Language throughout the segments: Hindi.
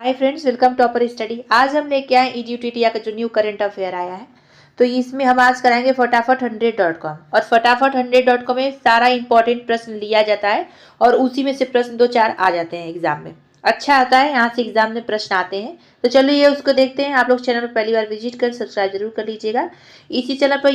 Hi friends, welcome to upper study. आज हम लेके आए EDUTTIA का जो न्यू करंट अफेयर आया है। तो इसमें हम आज कराएंगे फटाफट 100.com। और फटाफट 100.com में सारा इंपॉर्टेंट प्रश्न लिया जाता है और उसी में से प्रश्न 2-4 आ जाते हैं एग्जाम में। अच्छा आता है, यहाँ से एग्जाम में प्रश्न आते हैं। तो चलिए उसको देखते हैं। आप लोग चैनल पर पहली बार विजिट कर सब्सक्राइब जरूर कर लीजिएगा। इसी चैनल पर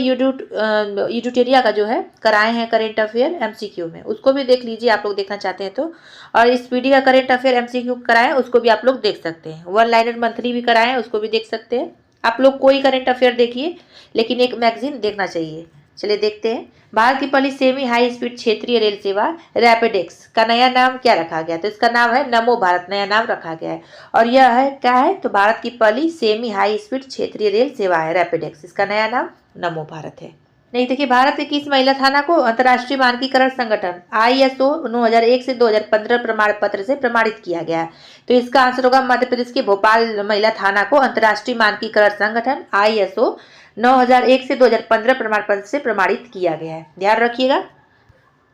EDUTTIA का जो है कराए हैं करेंट अफेयर MCQ में, उसको भी देख लीजिए आप लोग देखना चाहते हैं तो। और इस पीडी का करेंट अफेयर MCQ कराए उसको भी आप लोग देख सकते हैं। वन लाइनर मंथली भी कराए हैं उसको भी देख सकते हैं। आप लोग कोई करेंट अफेयर देखिए, लेकिन एक मैगजीन देखना चाहिए। चलिए देखते हैं। भारत की पहली सेमी हाई स्पीड क्षेत्रीय रेल सेवा रैपिडेक्स का नया नाम क्या रखा गया? तो इसका नाम है नमो भारत, नया नाम रखा गया है। और यह है क्या है? तो भारत की पहली सेमी हाई स्पीड क्षेत्रीय रेल सेवा है रैपिडेक्स, इसका नया नाम नमो भारत है। नहीं, देखिए भारत के किस महिला थाना को अंतर्राष्ट्रीय मानकीकरण संगठन ISO 9001 से 2015 प्रमाण पत्र से प्रमाणित किया गया है? तो इसका आंसर होगा मध्य प्रदेश के भोपाल महिला थाना को अंतर्राष्ट्रीय मानकीकरण संगठन ISO 9001 से 2015 प्रमाण पत्र से प्रमाणित किया गया है, ध्यान रखिएगा।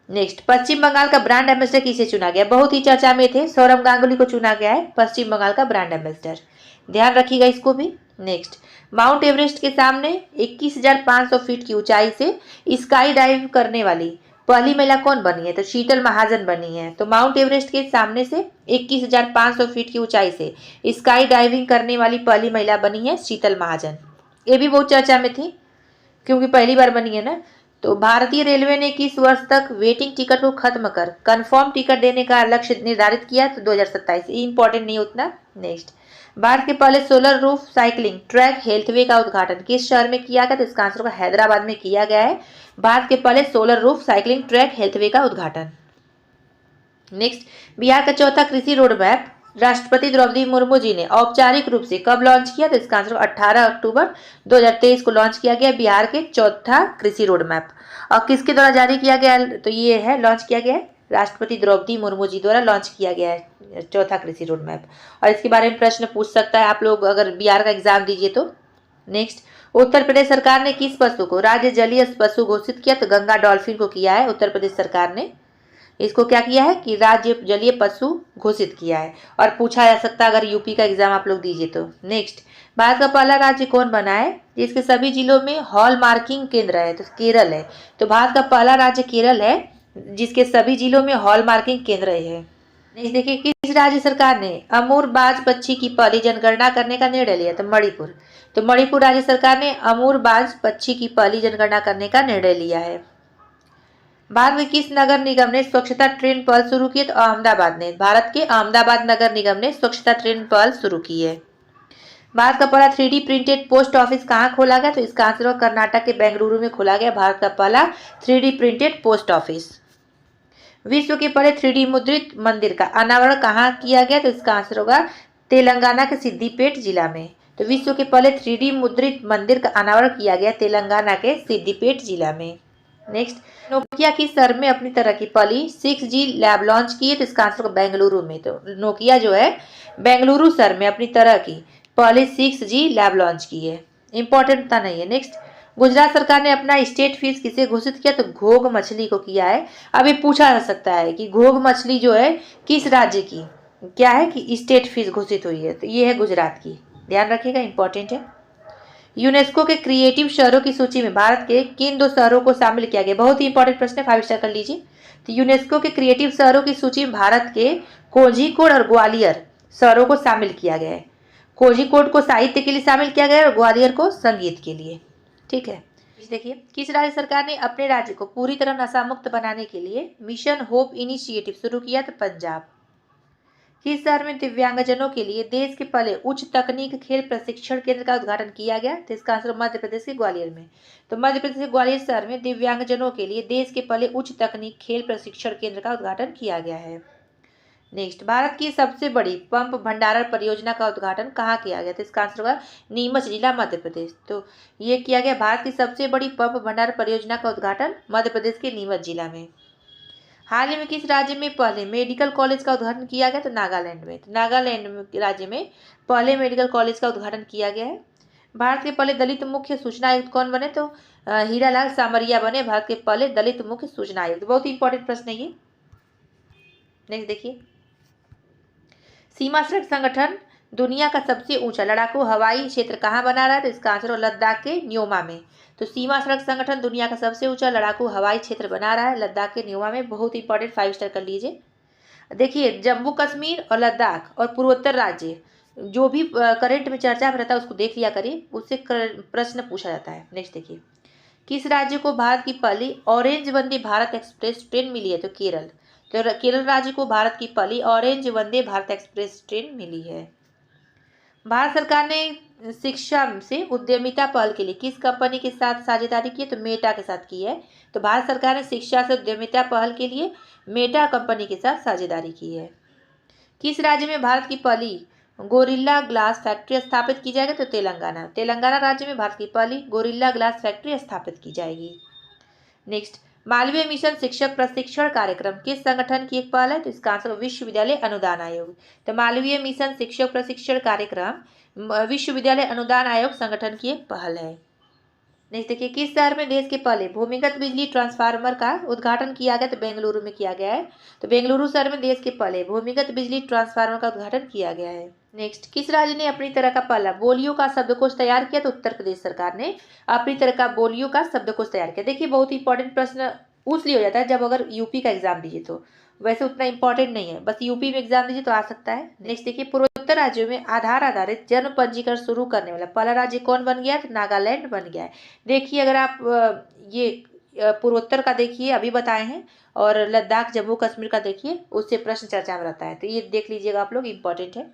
नेक्स्ट, पश्चिम बंगाल का ब्रांड एम्बेसडर किसे चुना गया? बहुत ही चर्चा में थे, सौरभ गांगुली को चुना गया है पश्चिम बंगाल का ब्रांड एम्बेसडर, ध्यान रखिएगा इसको भी। नेक्स्ट, माउंट एवरेस्ट के सामने 21,500 फीट की ऊंचाई से स्काई डाइव करने वाली पहली महिला कौन बनी है? तो शीतल महाजन बनी है। तो माउंट एवरेस्ट के सामने से 21,500 फीट की ऊंचाई से स्काई डाइविंग करने वाली पहली महिला बनी है शीतल महाजन। ये भी बहुत चर्चा में थी क्योंकि पहली बार बनी है ना। तो भारतीय रेलवे ने किस वर्ष तक वेटिंग टिकट को खत्म कर कंफर्म टिकट देने का लक्ष्य निर्धारित किया? तो 2027। इंपॉर्टेंट नहीं उतना। नेक्स्ट, भारत के पहले solar roof cycling track healthway का उद्घाटन किस शहर में किया गया? तो इसका आंसर होगा हैदराबाद में किया गया है भारत के पहले solar roof cycling track healthway का उद्घाटन। नेक्स्ट, बिहार का चौथा कृषि रोड मैप राष्ट्रपति द्रौपदी मुर्मू जी ने औपचारिक रूप से कब लॉन्च किया? तो इसका आंसर 18 अक्टूबर 2023 को लॉन्च किया गया बिहार के चौथा कृषि रोड मैप। और किसके द्वारा जारी किया गया? तो ये है लॉन्च किया गया है राष्ट्रपति द्रौपदी मुर्मू जी द्वारा लॉन्च किया गया है चौथा कृषि रोड मैप। और इसके बारे में प्रश्न पूछ सकता है आप लोग अगर बिहार का एग्जाम दीजिए तो। नेक्स्ट, उत्तर प्रदेश सरकार ने किस पशु को राज्य जलीय पशु घोषित किया? तो गंगा डॉल्फिन को किया है उत्तर प्रदेश सरकार ने। इसको क्या किया है कि राज्य जलीय पशु घोषित किया है। और पूछा जा सकता है अगर यूपी का एग्जाम आप लोग दीजिए तो। नेक्स्ट, भारत का पहला राज्य कौन बना है जिसके सभी जिलों में हॉल मार्किंग केंद्र है? तो केरल है। तो भारत का पहला राज्य केरल है जिसके सभी जिलों में हॉल मार्किंग केंद्र है। नेक्स्ट देखिए, किस राज्य सरकार ने अमूर बाज पक्षी की पहली जनगणना करने का निर्णय लिया? तो मणिपुर। तो मणिपुर राज्य सरकार ने अमूर बाज पक्षी की पहली जनगणना करने का निर्णय लिया है। भारत में किस नगर निगम ने स्वच्छता ट्रेन पहल शुरू की? तो अहमदाबाद ने। भारत के अहमदाबाद नगर निगम ने स्वच्छता ट्रेन पहल शुरू की है। भारत का पहला 3D प्रिंटेड पोस्ट ऑफिस कहाँ खोला गया? तो इसका आंसर कर्नाटक के बेंगलुरु में खोला गया भारत का पहला 3D प्रिंटेड पोस्ट ऑफिस। विश्व के पहले 3D मुद्रित मंदिर का अनावरण कहाँ किया गया? तो इसका आंसर होगा तेलंगाना के सिद्दीपेट जिला में। तो विश्व के पहले 3D मुद्रित मंदिर का अनावरण किया गया तेलंगाना के सिद्दीपेट जिला में। नेक्स्ट, नोकिया किस शहर में अपनी तरह की पहली 6G लैब लॉन्च की है? तो इसका आंसर बेंगलुरु में। तो नोकिया जो है बेंगलुरु शहर में अपनी तरह की पहली 6G लैब लॉन्च की है। इंपॉर्टेंट था नहीं है। नेक्स्ट, गुजरात सरकार ने अपना स्टेट फीस किसे घोषित किया? तो घोघ मछली को किया है। अभी पूछा जा सकता है कि घोघ मछली जो है किस राज्य की क्या है कि स्टेट फीस घोषित हुई है? तो ये है गुजरात की, ध्यान रखिएगा, इंपॉर्टेंट है। यूनेस्को के क्रिएटिव शहरों की सूची में भारत के किन 2 शहरों को शामिल किया गया? बहुत ही इंपॉर्टेंट प्रश्न है, 5 स्टार कर लीजिए। तो यूनेस्को के क्रिएटिव शहरों की सूची में भारत के कोझिकोड और ग्वालियर शहरों को शामिल किया गया है। कोझिकोड को साहित्य के लिए शामिल किया गया है और ग्वालियर को संगीत के लिए। ठीक है, देखिए, किस राज्य सरकार ने अपने राज्य को पूरी तरह नशा मुक्त बनाने के लिए मिशन होप इनिशिएटिव शुरू किया? तो पंजाब। किस शहर में दिव्यांगजनों के लिए देश के पहले उच्च तकनीक खेल प्रशिक्षण केंद्र का उद्घाटन किया गया? तो इसका आंसर मध्य प्रदेश के ग्वालियर में। तो मध्य प्रदेश के ग्वालियर शहर में दिव्यांगजनों के लिए देश के पहले उच्च तकनीक खेल प्रशिक्षण केंद्र का उद्घाटन किया गया है। नेक्स्ट, भारत की सबसे बड़ी पंप भंडारण परियोजना का उद्घाटन कहाँ किया गया? तो इसका आंसर होगा नीमच जिला मध्य प्रदेश। तो ये किया गया भारत की सबसे बड़ी पंप भंडारण परियोजना का उद्घाटन मध्य प्रदेश के नीमच जिला में। हाल ही में किस राज्य में पहले मेडिकल कॉलेज का उद्घाटन किया गया? तो नागालैंड में। तो नागालैंड राज्य में पहले मेडिकल कॉलेज का उद्घाटन किया गया है। भारत के पहले दलित मुख्य सूचना आयुक्त कौन बने? तो हीरालाल सामरिया बने भारत के पहले दलित मुख्य सूचना आयुक्त। बहुत ही इंपॉर्टेंट प्रश्न है ये। नेक्स्ट देखिए, सीमा सड़क संगठन दुनिया का सबसे ऊंचा लड़ाकू हवाई क्षेत्र कहाँ बना रहा है? तो इसका आंसर हो लद्दाख के न्योमा में। तो सीमा सड़क संगठन दुनिया का सबसे ऊंचा लड़ाकू हवाई क्षेत्र बना रहा है लद्दाख के न्योमा में। बहुत इंपॉर्टेंट, 5 स्टार कर लीजिए। देखिए, जम्मू कश्मीर और लद्दाख और पूर्वोत्तर राज्य जो भी करंट में चर्चा में रहता है उसको देख लिया करिए, उससे प्रश्न पूछा जाता है। नेक्स्ट देखिए, किस राज्य को भारत की पहली orange Vande Bharat express train मिली है? तो केरल। तो केरल राज्य को भारत की पहली orange Vande Bharat express train मिली है। भारत सरकार ने शिक्षा से उद्यमिता पहल के लिए किस कंपनी के साथ साझेदारी की है? तो मेटा के साथ की है। तो भारत सरकार ने शिक्षा से उद्यमिता पहल के लिए मेटा कंपनी के साथ साझेदारी की है। किस राज्य में भारत की पहली गोरिल्ला ग्लास फैक्ट्री स्थापित की जाएगी? तो तेलंगाना। तेलंगाना राज्य में भारत की पहली गोरिल्ला ग्लास फैक्ट्री स्थापित की जाएगी। नेक्स्ट, मालवीय मिशन शिक्षक प्रशिक्षण कार्यक्रम किस संगठन की एक पहल है? तो इसका आंसर विश्वविद्यालय अनुदान आयोग। तो मालवीय मिशन शिक्षक प्रशिक्षण कार्यक्रम विश्वविद्यालय अनुदान आयोग संगठन की एक पहल है। नेक्स्ट देखिए, किस शहर में देश के पहले भूमिगत बिजली ट्रांसफार्मर का उद्घाटन किया गया? तो बेंगलुरु में किया गया है। तो बेंगलुरु शहर में देश के पहले भूमिगत बिजली ट्रांसफार्मर का उद्घाटन किया गया है। नेक्स्ट, किस राज्य ने अपनी तरह का पहला बोलियो का शब्दकोश तैयार किया? तो उत्तर प्रदेश सरकार ने अपनी तरह का बोलियो का शब्दकोश तैयार किया। देखिए, बहुत इंपॉर्टेंट प्रश्न उसलिए हो जाता है जब अगर यूपी का एग्जाम दीजिए, तो वैसे उतना इंपॉर्टेंट नहीं है, बस यूपी में एग्जाम दीजिए तो आ सकता है। नेक्स्ट देखिए, पूर्वोत्तर राज्यों में आधार आधारित जन्म पंजीकरण शुरू करने वाला पहला राज्य कौन बन गया है? तो नागालैंड बन गया है। देखिए, अगर आप ये पूर्वोत्तर का देखिए अभी बताए हैं, और लद्दाख जम्मू कश्मीर का देखिए, उससे प्रश्न चर्चा में रहता है, तो ये देख लीजिएगा आप लोग, इंपॉर्टेंट है।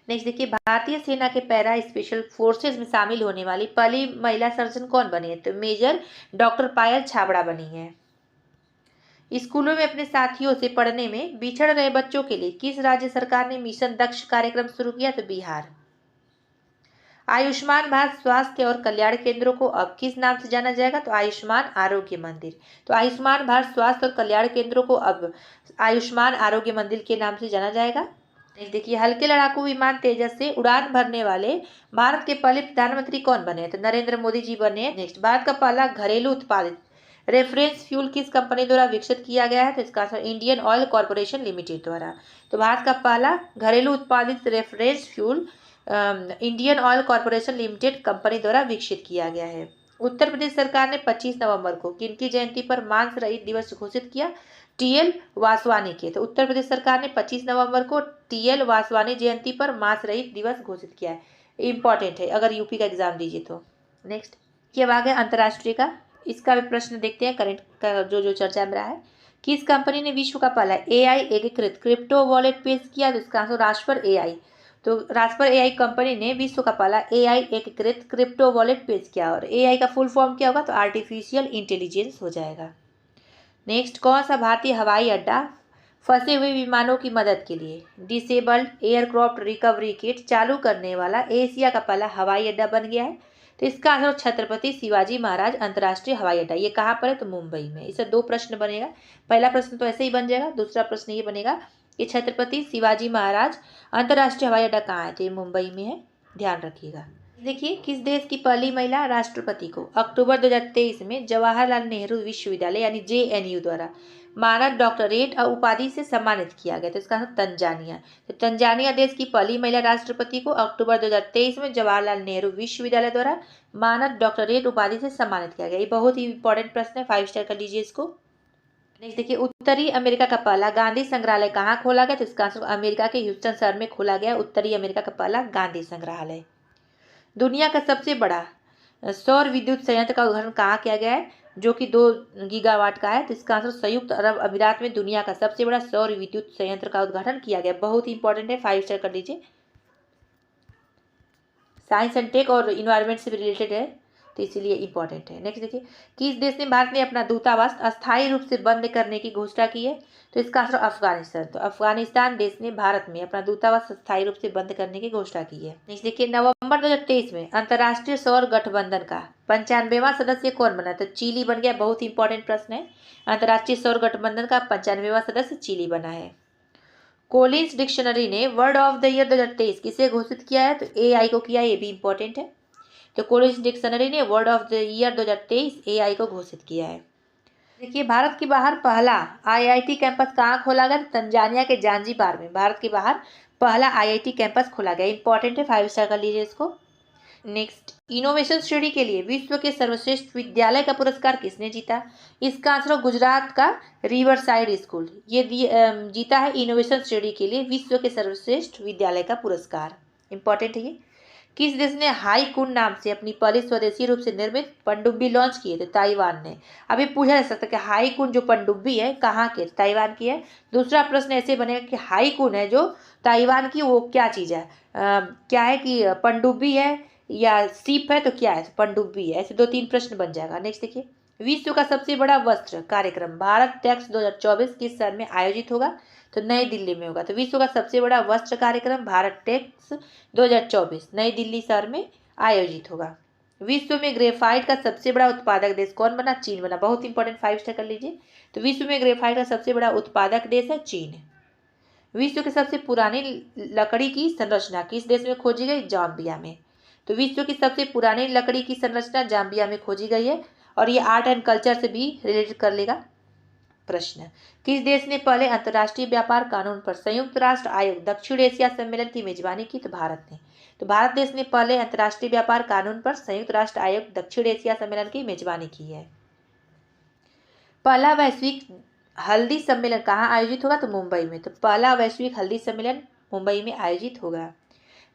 नेक्स्ट देखिए, भारतीय सेना के पैरा स्पेशल फोर्सेज में शामिल होने वाली पहली महिला सर्जन कौन बनी है? तो मेजर डॉक्टर पायल छाबड़ा बनी है। स्कूलों में अपने साथियों से पढ़ने में बिछड़ रहे बच्चों के लिए किस राज्य सरकार ने मिशन दक्ष कार्यक्रम शुरू किया? तो बिहार। आयुष्मान भारत स्वास्थ्य और कल्याण केंद्रों को अब किस नाम से जाना जाएगा? तो आयुष्मान आरोग्य मंदिर। तो आयुष्मान भारत स्वास्थ्य और कल्याण केंद्रों को अब आयुष्मान आरोग्य मंदिर के नाम से जाना जाएगा। देखिए, हल्के लड़ाकू विमान तेजस से उड़ान भरने वाले भारत के पहले प्रधानमंत्री कौन बने? तो नरेंद्र मोदी जी बने। नेक्स्ट, भारत का पहला घरेलू उत्पादित रेफरेंस फ्यूल किस कंपनी द्वारा विकसित किया गया है? तो इसका answer Indian oil corporation limited द्वारा। तो भारत का पहला घरेलू उत्पादित reference fuel Indian oil corporation limited company द्वारा विकसित किया गया है। उत्तर प्रदेश सरकार ने 25 नवंबर को किनकी जयंती पर मांस रहित दिवस घोषित किया? टीएल वासवानी के। तो उत्तर प्रदेश सरकार ने 25 नवंबर को टीएल वासवानी जयंती पर मांस रहित दिवस घोषित किया है। इंपॉर्टेंट है अगर यूपी का एग्जाम दीजिए तो। नेक्स्ट, ये आ गया अंतर्राष्ट्रीय का, इसका भी प्रश्न देखते हैं करंट का जो चर्चा में रहा है। किस कंपनी ने विश्व का पहला एआई एकीकृत क्रिप्टो वॉलेट पेश किया? तो इसका आंसर रास्पर एआई। तो रास्पर एआई कंपनी ने विश्व का पहला एआई एकीकृत क्रिप्टो वॉलेट पेश किया, और एआई का फुल फॉर्म क्या होगा? तो आर्टिफिशियल इंटेलिजेंस हो जाएगा। नेक्स्ट, कौन सा भारतीय हवाई अड्डा फंसे हुए विमानों की मदद के लिए डिसेबल्ड एयरक्राफ्ट रिकवरी किट चालू करने वाला एशिया का पहला हवाई अड्डा बन गया है? तो इसका आंसर छत्रपति शिवाजी महाराज अंतर्राष्ट्रीय हवाई अड्डा। ये कहाँ पर है? तो मुंबई में। इससे 2 प्रश्न बनेगा। पहला प्रश्न तो ऐसे ही बन जाएगा, दूसरा प्रश्न ये बनेगा कि छत्रपति शिवाजी महाराज अंतर्राष्ट्रीय हवाई अड्डा कहाँ है? तो ये मुंबई में है, ध्यान रखिएगा। देखिए, किस देश की पहली महिला राष्ट्रपति को अक्टूबर 2023 में जवाहरलाल नेहरू विश्वविद्यालय यानी जेएनयू द्वारा मानद डॉक्टरेट और उपाधि से सम्मानित किया गया? तो इसका तंजानिया। तो तंजानिया देश की पहली महिला राष्ट्रपति को अक्टूबर 2023 में जवाहरलाल नेहरू विश्वविद्यालय द्वारा मानद डॉक्टरेट उपाधि से सम्मानित किया गया। ये बहुत ही इंपॉर्टेंट प्रश्न है, 5 स्टार कर लीजिए इसको। नेक्स्ट देखिए, उत्तरी अमेरिका का पहला गांधी संग्रहालय कहाँ खोला गया? तो इसका आंसर अमेरिका के ह्यूस्टन शहर में खोला गया उत्तरी अमेरिका का पहला गांधी संग्रहालय। दुनिया का सबसे बड़ा सौर विद्युत संयंत्र का उद्घाटन कहाँ किया गया है, जो कि 2 गीगावाट का है? तो इसका आंसर संयुक्त अरब अमीरात में दुनिया का सबसे बड़ा सौर विद्युत संयंत्र का उद्घाटन किया गया। बहुत ही इंपॉर्टेंट है, 5 स्टार कर लीजिए। साइंस एंड टेक और इन्वायरमेंट से रिलेटेड है, तो इसीलिए इंपॉर्टेंट है। नेक्स्ट देखिए, किस देश ने भारत ने अपना दूतावास अस्थायी रूप से बंद करने की घोषणा की है? तो इसका आंसर अफगानिस्तान। तो अफगानिस्तान देश ने भारत में अपना दूतावास अस्थायी रूप से बंद करने की घोषणा की है। नेक्स्ट देखिए, नवंबर 2023 में अंतर्राष्ट्रीय सौर गठबंधन का 95वां सदस्य कौन बना? तो चिली बन गया। बहुत इंपॉर्टेंट प्रश्न है। अंतर्राष्ट्रीय सौर गठबंधन का 95वां सदस्य चिली बना है। कोलिंस डिक्शनरी ने वर्ड ऑफ द ईयर 2023 किसे घोषित किया है? तो एआई को किया, ये भी इंपॉर्टेंट है। तो कोलिंस डिक्शनरी ने word of the year 2023 AI को घोषित किया है। देखिए, भारत के बाहर पहला आईआईटी कैंपस कहाँ खोला गया? तंजानिया के जांजीबार में भारत के बाहर पहला IIT कैंपस खोला गया। इंपॉर्टेंट है, 5 स्टार कर लीजिए इसको। नेक्स्ट, इनोवेशन श्रेणी के लिए विश्व के सर्वश्रेष्ठ विद्यालय का पुरस्कार किसने जीता? इसका आंसर गुजरात का रिवरसाइड स्कूल, ये जीता है इनोवेशन श्रेणी के लिए विश्व के सर्वश्रेष्ठ विद्यालय का पुरस्कार। इंपॉर्टेंट है ये। किस देश ने हाई कुन नाम से अपनी पहली स्वदेशी रूप से निर्मित पनडुब्बी लॉन्च की है? तो ताइवान ने। अभी पूछा जा सकता है कि हाई कुन जो पनडुब्बी है कहाँ की? ताइवान की है। दूसरा प्रश्न ऐसे बनेगा कि हाई कुन है जो ताइवान की, वो क्या चीज़ है? क्या है कि पनडुब्बी है या सीप है? तो क्या है? पनडुब्बी है। ऐसे 2-3 प्रश्न बन जाएगा। नेक्स्ट देखिए, विश्व का सबसे बड़ा वस्त्र कार्यक्रम भारत टेक्स 2024 किस शहर में आयोजित होगा? तो नई दिल्ली में होगा। तो विश्व का सबसे बड़ा वस्त्र कार्यक्रम भारत टेक्स 2024 नई दिल्ली शहर में आयोजित होगा। विश्व में ग्रेफाइट का सबसे बड़ा उत्पादक देश कौन बना? चीन बना। बहुत इंपॉर्टेंट, 5 स्टार कर लीजिए। तो विश्व में ग्रेफाइट का सबसे बड़ा उत्पादक देश है चीन। विश्व की सबसे पुरानी लकड़ी की संरचना किस देश में खोजी गई? जाम्बिया में। तो विश्व की सबसे पुरानी लकड़ी की संरचना जाम्बिया में खोजी गई है। और ये आर्ट एंड कल्चर से भी रिलेटेड कर लेगा प्रश्न। किस देश ने पहले अंतर्राष्ट्रीय व्यापार कानून पर संयुक्त राष्ट्र आयोग दक्षिण एशिया सम्मेलन की मेजबानी की? तो भारत ने। तो भारत देश ने पहले अंतर्राष्ट्रीय व्यापार कानून पर संयुक्त राष्ट्र आयोग दक्षिण एशिया सम्मेलन की मेजबानी की है। पहला वैश्विक हल्दी सम्मेलन कहाँ आयोजित होगा? तो मुंबई में। तो पहला वैश्विक हल्दी सम्मेलन मुंबई में आयोजित होगा।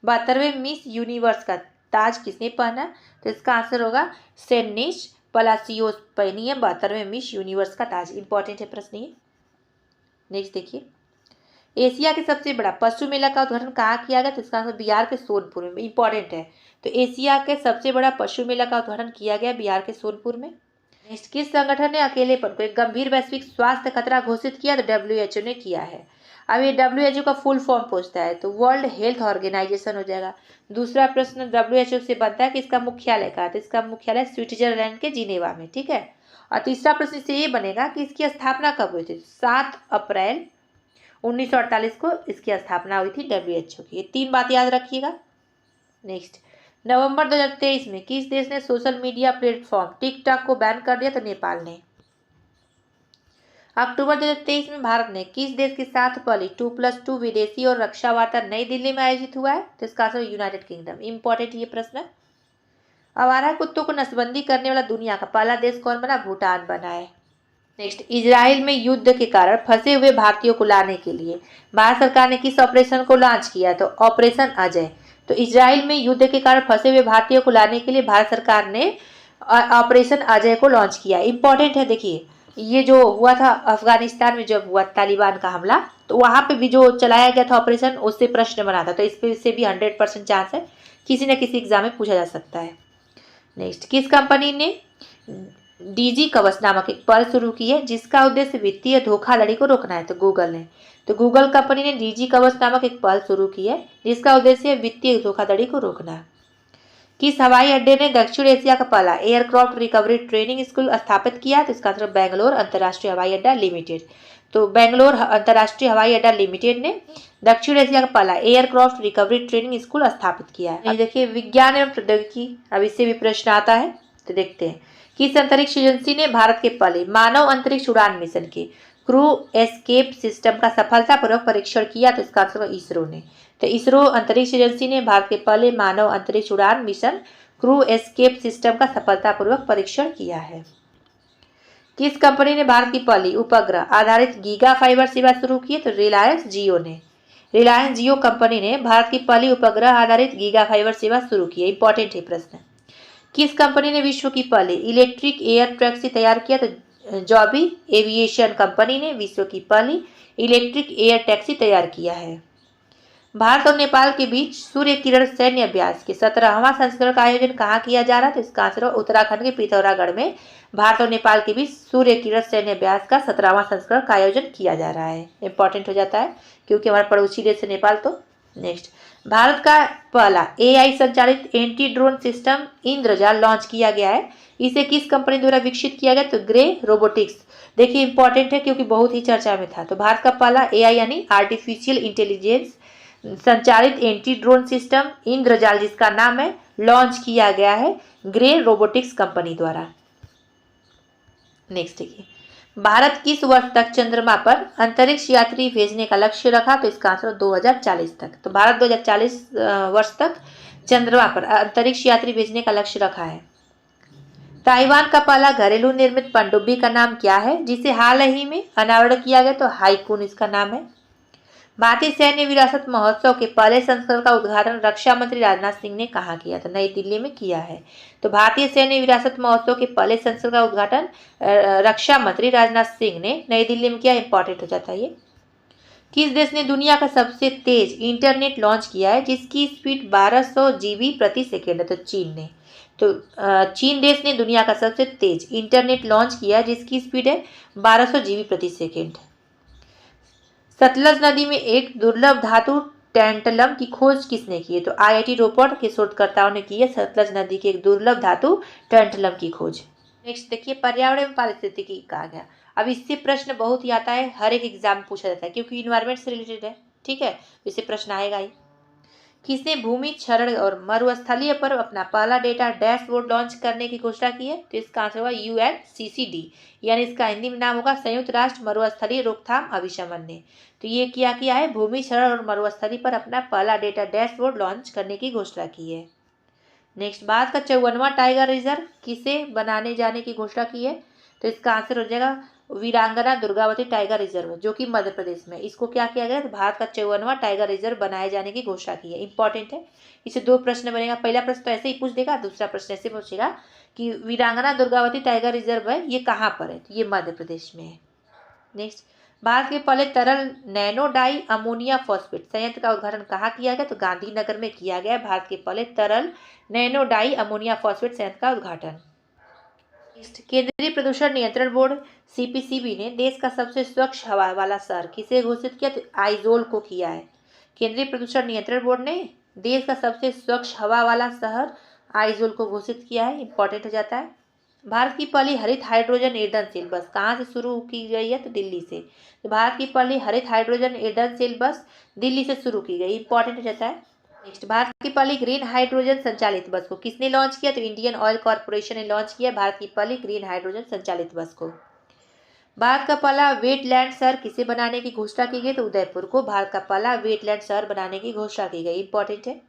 72वें मिस यूनिवर्स का ताज किसने पहना? तो इसका आंसर होगा सेनिश पलासियोस पहनी है 72वें मिस यूनिवर्स का ताज। इंपॉर्टेंट है प्रश्न ये। नेक्स्ट देखिए, एशिया के सबसे बड़ा पशु मेला का उद्घाटन कहाँ किया गया? तो इसका आंसर बिहार के सोनपुर में। इंपॉर्टेंट है। तो एशिया के सबसे बड़ा पशु मेला का उद्घाटन किया गया बिहार के सोनपुर में। नेक्स्ट, किस संगठन ने अकेलेपन को एक गंभीर वैश्विक स्वास्थ्य खतरा घोषित किया? तो WHO ने किया है। अब ये WHO का फुल फॉर्म पूछता है तो वर्ल्ड हेल्थ ऑर्गेनाइजेशन हो जाएगा। दूसरा प्रश्न WHO से बनता है कि इसका मुख्यालय कहाँ है? तो इसका मुख्यालय स्विट्जरलैंड के जिनेवा में। ठीक है। और तीसरा प्रश्न से ये बनेगा कि इसकी स्थापना कब हुई थी? 7 अप्रैल 1948 को इसकी स्थापना हुई थी WHO की। ये 3 बात याद रखिएगा। नेक्स्ट, नवंबर 2023 में किस देश ने सोशल मीडिया प्लेटफॉर्म टिकटॉक को बैन कर दिया? तो नेपाल ने। अक्टूबर 2023 में भारत ने किस देश के साथ पहली 2+2 विदेशी और रक्षा वार्ता नई दिल्ली में आयोजित हुआ है? तो इसका आंसर यूनाइटेड किंगडम। इंपॉर्टेंट ये प्रश्न। आवारा कुत्तों को नसबंदी करने वाला दुनिया का पहला देश कौन बना? भूटान बना है। नेक्स्ट, इजराइल में युद्ध के कारण फंसे हुए भारतीयों को लाने के लिए भारत सरकार ने किस ऑपरेशन को लॉन्च किया? तो ऑपरेशन अजय। तो इजराइल में युद्ध के कारण फंसे हुए भारतीयों को लाने के लिए भारत सरकार ने ऑपरेशन अजय को लॉन्च किया। इंपॉर्टेंट है। देखिए, ये जो हुआ था अफगानिस्तान में जब हुआ तालिबान का हमला, तो वहाँ पे भी जो चलाया गया था ऑपरेशन, उससे प्रश्न बना था। तो इस पे से भी 100% चांस है किसी न किसी एग्जाम में पूछा जा सकता है। नेक्स्ट, किस कंपनी ने DG कवच नामक एक पहल शुरू की है जिसका उद्देश्य वित्तीय धोखाधड़ी को रोकना है? तो गूगल ने। तो गूगल कंपनी ने DG कवच नामक एक पहल शुरू की है जिसका उद्देश्य वित्तीय धोखाधड़ी को रोकना। किस हवाई अड्डे ने दक्षिण एशिया का पहला एयरक्राफ्ट रिकवरी ट्रेनिंग स्कूल स्थापित किया? तो इसका आंसर बेंगलोर अंतर्राष्ट्रीय हवाई अड्डा लिमिटेड। तो बेंगलोर अंतर्राष्ट्रीय हवाई अड्डा लिमिटेड ने दक्षिण एशिया का पहला एयरक्राफ्ट रिकवरी ट्रेनिंग स्कूल स्थापित किया है। देखिए, विज्ञान एवं प्रौद्योगिकी, अब इससे भी प्रश्न आता है तो देखते हैं। किस अंतरिक्ष एजेंसी ने भारत के पहले मानव अंतरिक्ष उड़ान मिशन के क्रू एस्केप सिस्टम का सफलतापूर्वक परीक्षण किया? तो इसका आंसर इसरो ने। तो इसरो अंतरिक्ष एजेंसी ने भारत के पहले मानव अंतरिक्ष उड़ान मिशन क्रू एस्केप सिस्टम का सफलतापूर्वक परीक्षण किया है। किस कंपनी ने भारत की पहली उपग्रह आधारित गीगा फाइबर सेवा शुरू की है? तो रिलायंस जियो ने। रिलायंस जियो कंपनी ने भारत की पहली उपग्रह आधारित गीगा फाइबर सेवा शुरू की है। इंपॉर्टेंट है प्रश्न। किस कंपनी ने विश्व की पहली इलेक्ट्रिक एयर टैक्सी तैयार किया? तो जॉबी एविएशन कंपनी ने विश्व की पहली इलेक्ट्रिक एयर टैक्सी तैयार किया है। भारत और नेपाल के बीच सूर्य किरण सैन्य अभ्यास के 17वां संस्करण का आयोजन कहाँ किया जा रहा है? तो इसका आंसर उत्तराखंड के पिथौरागढ़ में भारत और नेपाल के बीच सूर्य किरण सैन्य अभ्यास का 17वां संस्करण का आयोजन किया जा रहा है। इंपॉर्टेंट हो जाता है क्योंकि हमारा पड़ोसी देश है नेपाल। तो नेक्स्ट, भारत का पहला AI संचालित एंटी ड्रोन सिस्टम इंद्रजाल लॉन्च किया गया है। इसे किस कंपनी द्वारा विकसित किया गया? तो ग्रे रोबोटिक्स। देखिए, इंपॉर्टेंट है क्योंकि बहुत ही चर्चा में था। तो भारत का पहला AI यानी आर्टिफिशियल इंटेलिजेंस संचालित एंटी ड्रोन सिस्टम इंद्रजाल, जिसका नाम है, लॉन्च किया गया है ग्रे रोबोटिक्स कंपनी द्वारा। नेक्स्ट देखिए, भारत किस वर्ष तक चंद्रमा पर अंतरिक्ष यात्री भेजने का लक्ष्य रखा? तो इसका आंसर 2040 तक। तो भारत 2040 वर्ष तक चंद्रमा पर अंतरिक्ष यात्री भेजने का लक्ष्य रखा है। ताइवान का पहला घरेलू निर्मित पनडुब्बी का नाम क्या है, जिसे हाल ही में अनावरण किया गया? तो हाईकून इसका नाम है। भारतीय सैन्य विरासत महोत्सव के पहले संस्करण का उद्घाटन रक्षा मंत्री राजनाथ सिंह ने कहाँ किया? तो नई दिल्ली में किया है। तो भारतीय सैन्य विरासत महोत्सव के पहले संस्करण का उद्घाटन रक्षा मंत्री राजनाथ सिंह ने नई दिल्ली में किया। इंपॉर्टेंट हो जाता है ये। किस देश ने दुनिया का सबसे तेज इंटरनेट लॉन्च किया है, जिसकी स्पीड 1200 GB प्रति सेकेंड है? तो चीन ने। तो चीन देश ने दुनिया का सबसे तेज इंटरनेट लॉन्च किया है, जिसकी स्पीड है 1200 GB प्रति सेकेंड। सतलज नदी में एक दुर्लभ धातु टैंटलम की खोज किसने की है? तो IIT रोपड़ के शोधकर्ताओं ने की है सतलज नदी की एक दुर्लभ धातु टैंटलम की खोज। नेक्स्ट देखिए, पर्यावरण एवं पारिस्थितिकी कहा गया। अब इससे प्रश्न बहुत ही आता है, हर एक एग्जाम पूछा जाता है क्योंकि इन्वायरमेंट से रिलेटेड है। ठीक है, इससे प्रश्न आएगा ही। किसने भूमि क्षरण और मरुस्थलीय पर अपना पहला डेटा डैशबोर्ड लॉन्च करने की घोषणा की है? तो इसका आंसर होगा UNCCD, यानी इसका हिंदी में नाम होगा संयुक्त राष्ट्र मरुस्थलीय रोकथाम अभिशमन ने। तो ये किया है, भूमि क्षरण और मरुस्थलीय पर अपना पहला डेटा डैशबोर्ड लॉन्च करने की घोषणा की है। नेक्स्ट, भारत का 54वां टाइगर रिजर्व किसे बनाने जाने की घोषणा की है? तो इसका आंसर हो जाएगा वीरांगना दुर्गावती टाइगर रिजर्व, जो कि मध्य प्रदेश में। इसको क्या किया गया? तो भारत का 54वां टाइगर रिजर्व बनाए जाने की घोषणा की है। इंपॉर्टेंट है, इसे दो प्रश्न बनेगा। पहला प्रश्न तो ऐसे ही पूछ देगा, दूसरा प्रश्न ऐसे पूछेगा कि वीरांगना दुर्गावती टाइगर रिजर्व है, ये कहाँ पर है? तो ये मध्य प्रदेश में है। नेक्स्ट, भारत के पहले तरल नैनो डाई अमोनिया फॉस्फेट संयंत्र का उद्घाटन कहाँ किया गया? तो गांधीनगर में किया गया भारत के पहले तरल नैनो डाई अमोनिया फॉस्फेट संयंत्र का उद्घाटन। केंद्रीय प्रदूषण नियंत्रण बोर्ड CPCB ने देश का सबसे स्वच्छ हवा वाला शहर किसे घोषित किया? तो आइजोल को किया है। केंद्रीय प्रदूषण नियंत्रण बोर्ड ने देश का सबसे स्वच्छ हवा वाला शहर आइजोल को घोषित किया है। इंपॉर्टेंट हो जाता है। भारत की पहली हरित हाइड्रोजन ईंधनशील बस कहाँ से शुरू की गई है? तो दिल्ली से। तो भारत की पहली हरित हाइड्रोजन ईंधनशील बस दिल्ली से शुरू की गई। इंपॉर्टेंट हो जाता है। नेक्स्ट, भारत की पहली ग्रीन हाइड्रोजन संचालित बस को किसने लॉन्च किया? तो इंडियन ऑयल कॉर्पोरेशन ने लॉन्च किया भारत की पहली ग्रीन हाइड्रोजन संचालित बस को। भारत का पहला वेटलैंड शहर किसे बनाने की घोषणा की गई? तो उदयपुर को भारत का पहला वेटलैंड शहर बनाने की घोषणा की गई। इंपॉर्टेंट है।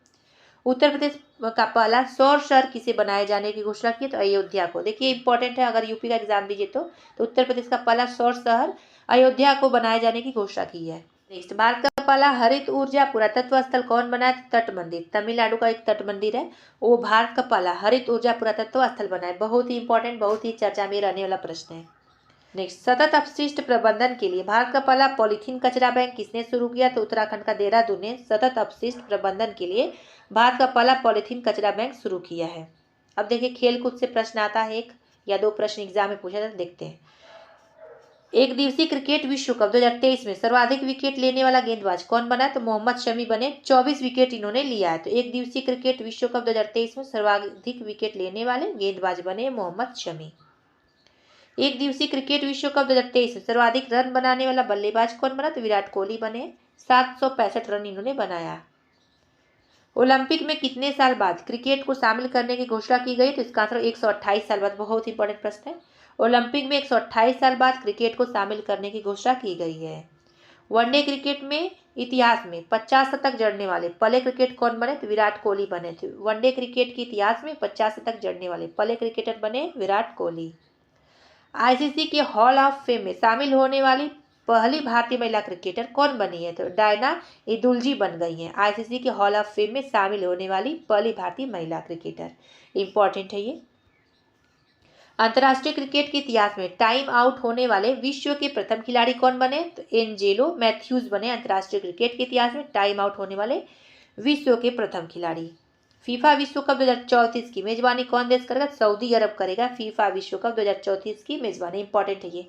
उत्तर प्रदेश का पहला सौर शहर किसे बनाए जाने की घोषणा की? तो अयोध्या को। देखिए इंपॉर्टेंट है, अगर यूपी का एग्जाम दीजिए तो उत्तर प्रदेश का पहला सौर शहर अयोध्या को बनाए जाने की घोषणा की है। नेक्स्ट, भारत का पहला हरित ऊर्जा पुरातत्व स्थल कौन बना है? तट मंदिर। तमिलनाडु का एक तट मंदिर है, वो भारत का पहला हरित ऊर्जा पुरातत्व स्थल बना है। बहुत ही इंपॉर्टेंट, बहुत ही चर्चा में रहने वाला प्रश्न है। नेक्स्ट, सतत अपशिष्ट प्रबंधन के लिए भारत का पहला पॉलीथीन कचरा बैंक किसने शुरू किया? तो उत्तराखंड का देहरादून ने सतत अपशिष्ट प्रबंधन के लिए भारत का पहला पॉलीथीन कचरा बैंक शुरू किया है। अब देखिए, खेल कूद से प्रश्न आता है, एक या दो प्रश्न एग्जाम में पूछा जाता है, देखते हैं। एक दिवसीय क्रिकेट विश्व कप 2023 में सर्वाधिक विकेट लेने वाला गेंदबाज कौन बना है? तो मोहम्मद शमी बने। 24 विकेट इन्होंने लिया है। तो एक दिवसीय क्रिकेट विश्व कप 2023 में सर्वाधिक विकेट लेने वाले गेंदबाज बने मोहम्मद शमी। एक दिवसीय क्रिकेट विश्व कप 2023 में सर्वाधिक रन बनाने वाला बल्लेबाज कौन बना? तो विराट कोहली बने। 765 रन इन्होंने बनाया। ओलंपिक में कितने साल बाद क्रिकेट को शामिल करने की घोषणा की गई? तो इसका आंसर 128 साल बाद। बहुत इंपॉर्टेंट प्रश्न है। ओलंपिक में 128 साल बाद क्रिकेट को शामिल करने की घोषणा की गई है। वनडे क्रिकेट में इतिहास में 50 शतक जड़ने वाले पहले क्रिकेट कौन बने? तो विराट कोहली बने थे। वनडे क्रिकेट के इतिहास में 50 शतक जड़ने वाले पहले क्रिकेटर बने विराट कोहली। ICC के हॉल ऑफ फेम में शामिल होने वाली पहली भारतीय महिला क्रिकेटर कौन बनी है? तो डायना इदुलजी बन गई हैं ICC के हॉल ऑफ फेम में शामिल होने वाली पहली भारतीय महिला क्रिकेटर। इंपॉर्टेंट है ये। अंतर्राष्ट्रीय क्रिकेट के इतिहास में टाइम आउट होने वाले विश्व के प्रथम खिलाड़ी कौन बने? तो एंजेलो मैथ्यूज बने अंतर्राष्ट्रीय क्रिकेट के इतिहास में टाइम आउट होने वाले विश्व के प्रथम खिलाड़ी। फीफा विश्व कप 2034 की मेजबानी कौन देश करेगा? सऊदी अरब करेगा फीफा विश्व कप 2034 की मेजबानी। इंपॉर्टेंट है ये।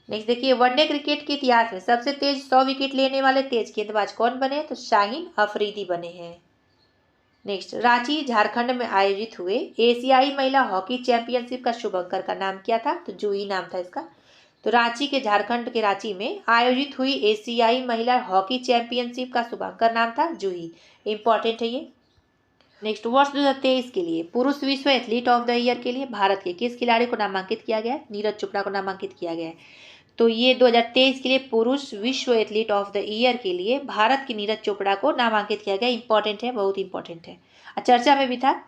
नेक्स्ट देखिए, वनडे क्रिकेट के इतिहास में सबसे तेज 100 विकेट लेने वाले तेज गेंदबाज कौन बने? तो शाहीन अफरीदी बने हैं। नेक्स्ट, रांची झारखंड में आयोजित हुए एशियाई महिला हॉकी चैंपियनशिप का शुभंकर का नाम क्या था? तो जूही नाम था इसका। तो रांची के झारखंड के रांची में आयोजित हुई एशियाई महिला हॉकी चैंपियनशिप का शुभंकर नाम था जूही। इंपॉर्टेंट है ये। नेक्स्ट, वर्ष 2023 के लिए पुरुष विश्व एथलीट ऑफ द ईयर के लिए भारत के किस खिलाड़ी को नामांकित किया गया है? नीरज चोपड़ा को नामांकित किया गया है। तो ये 2023 के लिए पुरुष विश्व एथलीट ऑफ द ईयर के लिए भारत की नीरज चोपड़ा को नामांकित किया गया। इंपॉर्टेंट है, बहुत इंपॉर्टेंट है, चर्चा में भी था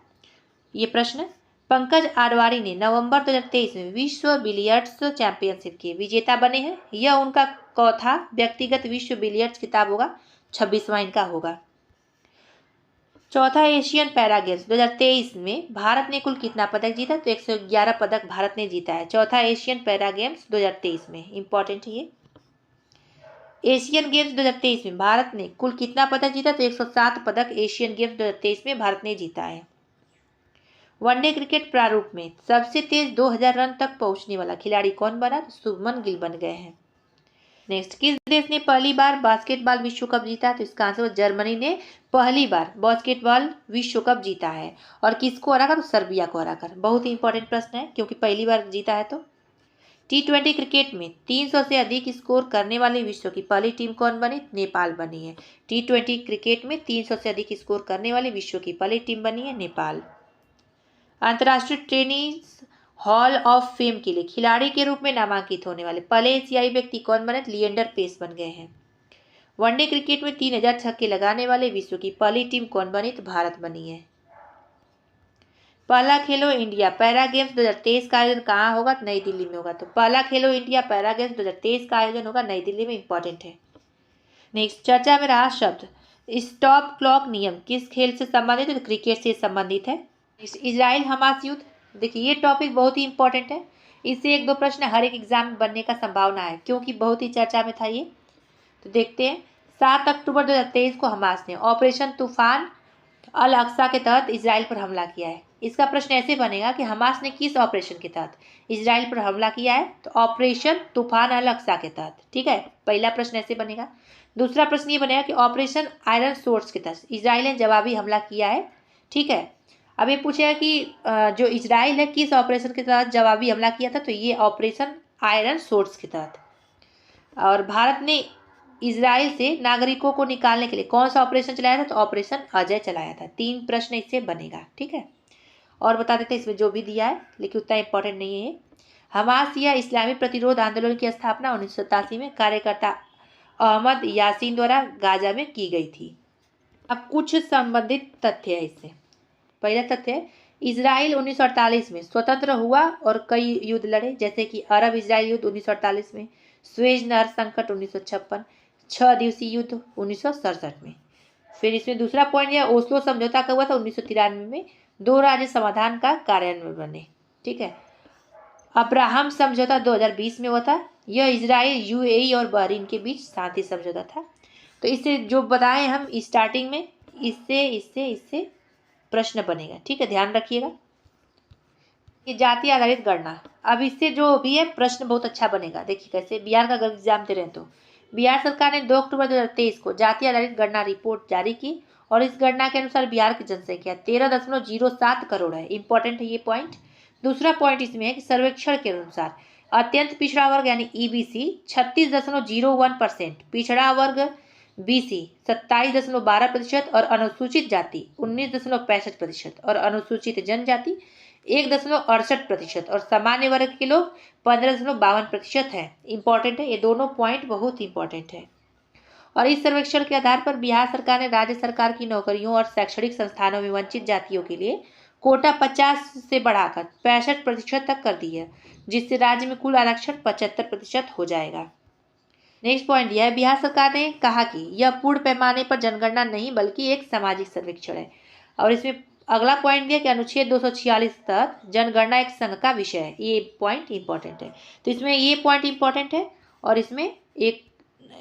ये प्रश्न। पंकज आडवाणी ने नवंबर 2023 में विश्व बिलियर्ड्स चैंपियनशिप के विजेता बने हैं। यह उनका चौथा व्यक्तिगत विश्व बिलियर्ड्स खिताब होगा, 26वां इनका होगा। चौथा एशियन पैरा गेम्स 2023 में भारत ने कुल कितना पदक जीता? तो 111 पदक भारत ने जीता है, चौथा एशियन पैरा गेम्स 2023 में। इंपॉर्टेंट है ये। एशियन गेम्स 2023 में भारत ने कुल कितना पदक जीता? तो 107 पदक एशियन गेम्स 2023 में भारत ने जीता है। वनडे क्रिकेट प्रारूप में सबसे तेज 2000 रन तक पहुंचने वाला खिलाड़ी कौन बना? तो शुभमन गिल बन गए हैं। नेक्स्ट, किस देश ने पहली बार बास्केटबॉल विश्व कप जीता? तो इसका आंसर जर्मनी ने पहली बार बास्केटबॉल विश्व कप जीता है। और किसको हराकर? तो सर्बिया को हराकर। बहुत ही इंपॉर्टेंट प्रश्न है क्योंकि पहली बार जीता है। तो T20 क्रिकेट में 300 से अधिक स्कोर करने वाली विश्व की पहली टीम कौन बनी? नेपाल बनी है। T20 क्रिकेट में 300 से अधिक स्कोर करने वाली विश्व की पहली टीम बनी है नेपाल। अंतर्राष्ट्रीय टेनिस हॉल ऑफ फेम के लिए खिलाड़ी के रूप में नामांकित होने वाले पहले एशियाई व्यक्ति कौन बने? लिएंडर पेस बन गए हैं। वनडे क्रिकेट में 3000 छक्के लगाने वाले विश्व की पहली टीम कौन बनी? तो भारत बनी है। पहला खेलो इंडिया पैरा गेम्स 2023 का आयोजन कहाँ होगा? नई दिल्ली में होगा। तो पहला खेलो इंडिया पैरा गेम्स 2023 का आयोजन होगा नई दिल्ली में। इंपॉर्टेंट है। नेक्स्ट, चर्चा में रहा शब्द स्टॉप क्लॉक नियम किस खेल से संबंधित है? तो क्रिकेट से संबंधित है। इजराइल हमास युद्ध, देखिए ये टॉपिक बहुत ही इंपॉर्टेंट है। इससे 1-2 प्रश्न हर एक एग्जाम में बनने का संभावना है क्योंकि बहुत ही चर्चा में था ये। तो देखते हैं। 7 अक्टूबर 2023 को हमास ने ऑपरेशन तूफान अल अक्सा के तहत इजराइल पर हमला किया है। इसका प्रश्न ऐसे बनेगा कि हमास ने किस ऑपरेशन के तहत इजराइल पर हमला किया है? तो ऑपरेशन तूफान अल अक्सा के तहत। ठीक है, पहला प्रश्न ऐसे बनेगा। दूसरा प्रश्न ये बनेगा कि ऑपरेशन आयरन सोर्स के तहत इजराइल ने जवाबी हमला किया है। ठीक है, अब ये पूछेगा कि जो इजराइल है किस ऑपरेशन के तहत जवाबी हमला किया था? तो ये ऑपरेशन आयरन सोर्स के तहत। और भारत ने इजराइल से नागरिकों को निकालने के लिए कौन सा ऑपरेशन चलाया था? तो ऑपरेशन अजय चलाया था। 3 प्रश्न इससे बनेगा। ठीक है, और बता देते हैं इसमें जो भी दिया है लेकिन उतना इंपॉर्टेंट नहीं है। हमास या इस्लामी प्रतिरोध आंदोलन की स्थापना 1987 में कार्यकर्ता अहमद यासीन द्वारा गाजा में की गई थी। अब कुछ संबंधित तथ्य है इससे। पहला तथ्य है इजराइल 1948 में स्वतंत्र हुआ और कई युद्ध लड़े, जैसे कि अरब इजराइल युद्ध 1948 में, स्वेज नहर संकट 1956, 6 दिवसीय युद्ध 1967 में। फिर इसमें दूसरा पॉइंट यह ओस्लो समझौता का हुआ था 1993 में, 2 राज्य समाधान का कार्यान्वयन बने। ठीक है, अब्राहम समझौता 2020 में हुआ था। यह इजराइल, यूएई और बहरीन के बीच शांति समझौता था। तो इससे जो बताएं हम स्टार्टिंग में, इससे प्रश्न बनेगा। ठीक है, ध्यान रखिएगा। ये जाति आधारित गणना, अब इससे जो भी है प्रश्न बहुत अच्छा बनेगा। देखिए कैसे, बिहार का अगर एग्जाम दे रहे हैं तो बिहार सरकार ने 2 अक्टूबर 2023 को जाति आधारित गणना रिपोर्ट जारी की और इस गणना के अनुसार बिहार की जनसंख्या 13.07 करोड़ है। इंपॉर्टेंट है ये पॉइंट। दूसरा पॉइंट इसमें है कि सर्वेक्षण के अनुसार अत्यंत पिछड़ा वर्ग यानी ईबीसी 36.01%, पिछड़ा वर्ग बीसी 27.12% और अनुसूचित जाति 19.65% और अनुसूचित जनजाति 1.68% और सामान्य वर्ग के लोग 15.52% है। इंपॉर्टेंट है, ये दोनों पॉइंट बहुत इंपॉर्टेंट है। और इस सर्वेक्षण के आधार पर बिहार सरकार ने राज्य सरकार की नौकरियों और शैक्षणिक संस्थानों में वंचित जातियों के लिए कोटा 50 से बढ़ाकर 65% तक कर दी है, जिससे राज्य में कुल आरक्षण 75% हो जाएगा। नेक्स्ट पॉइंट यह है, बिहार सरकार ने कहा कि यह पूर्ण पैमाने पर जनगणना नहीं बल्कि एक सामाजिक सर्वेक्षण है। और इसमें अगला पॉइंट दिया कि अनुच्छेद 246 तहत जनगणना एक संघ का विषय है। ये पॉइंट इंपॉर्टेंट है। तो इसमें ये पॉइंट इंपॉर्टेंट है और इसमें एक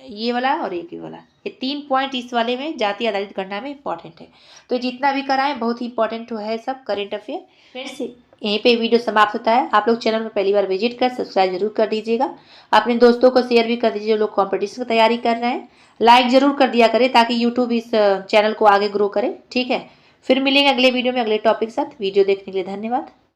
ये वाला और एक ये वाला, ये 3 पॉइंट इस वाले में जाति आधारित गणना में इंपॉर्टेंट है। तो जितना भी कराएं बहुत ही इंपॉर्टेंट है सब करेंट अफेयर। फ्रेंड्स, यहीं पे वीडियो समाप्त होता है। आप लोग चैनल में पहली बार विजिट कर सब्सक्राइब जरूर कर दीजिएगा। अपने दोस्तों को शेयर भी कर दीजिए जो लोग कॉम्पिटिशन की तैयारी कर रहे हैं। लाइक जरूर कर दिया करें ताकि यूट्यूब इस चैनल को आगे ग्रो करे। ठीक है, फिर मिलेंगे अगले वीडियो में अगले टॉपिक के साथ। वीडियो देखने के लिए धन्यवाद।